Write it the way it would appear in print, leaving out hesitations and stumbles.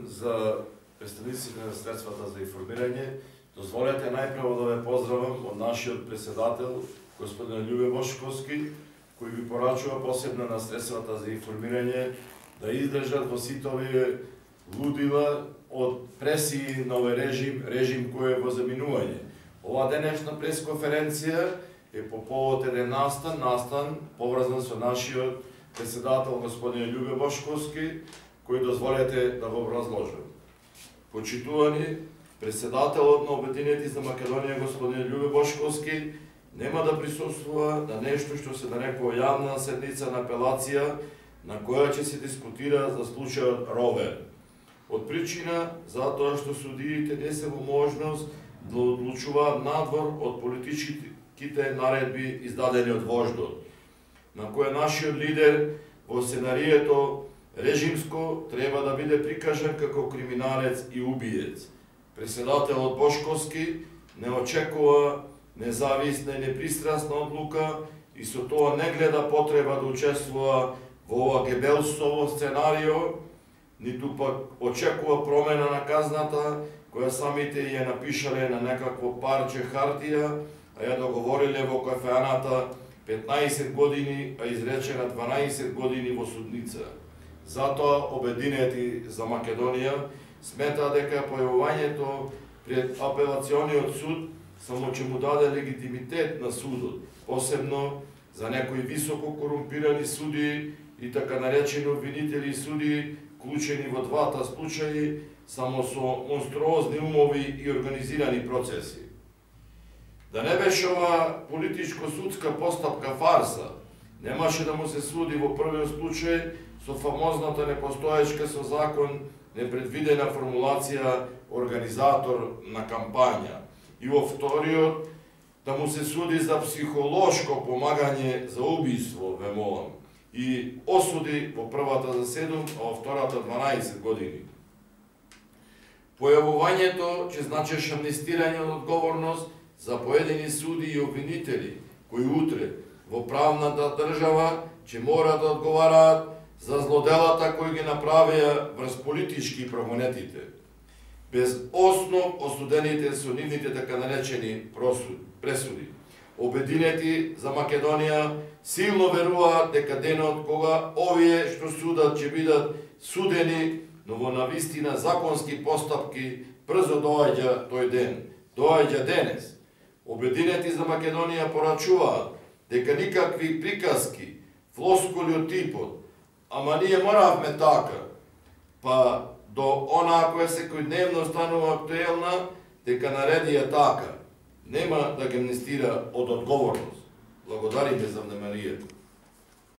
За представниците на средствата за информирање, дозволете најпрво да ве поздравам од нашиот председател, господин Љубе Бошковски, кој ви порачува посебно на средствата за информирање да издржат во сите овие лудила од пресии на овој режим кој е во заминување. Ова денешна пресконференција е по повод еден настан поврзан со нашиот председател господин Љубе Бошковски, кој дозволете да го образложам. Почитувани, председателот на Обединети за Македонија господин Љубе Бошковски нема да присуствува на нешто што се нарекува јавна седница на апелација на која ќе се дискутира за случајот Ровер. Од причина затоа што судиите не се во можност да одлучуваат надвор од политичките наредби издадени од вождот, на која нашиот лидер во сценарието режимско треба да биде прикажан како криминалец и убиец. Председателот Бошковски не очекува независна и непристрасна одлука и со тоа не гледа потреба да учествува во ова гебелсово сценарио, ниту пак очекува промена на казната, која самите ја напишале на некакво парче хартија, а ја договориле во кафеаната 15 години, а изречена 12 години во судница. Затоа Обединети за Македонија смета дека појавувањето пред апелациониот суд само ќе му даде легитимитет на судот, посебно за некои високо корумпирани судии и така наречени обвинители судии, вклучени во двата случаи, само со монструозни умови и организирани процеси. Да не беше ова политичко-судска постапка фарса, немаше да му се суди во првиот случај со фамозната непостоечка со закон непредвидена формулација организатор на кампања и во вториот да му се суди за психолошко помагање за убиство, ве молам, и осуди во првата за 7, а во втората 12 години. Појавувањето ќе значеше амнестирање од одговорност за поедини суди и обвинители, кои утре во правната држава ќе мора да одговараат за злоделата кои ги направија врз политички прогонетите. Без основ осудените со нивните така наречени пресуди. Обединети за Македонија силно веруваат дека денот кога овие што судат ќе бидат судени, но во навистина законски постапки брзо доаѓа тој ден. Доаѓа денес. Обединети за Македонија порачуваат дека никакви приказки, флоскули од типот "ама ние моравме така", па до онаа која секојдневно станува актуелна, дека наредија така, нема да ги амнестира од одговорност. Благодариме за вниманието.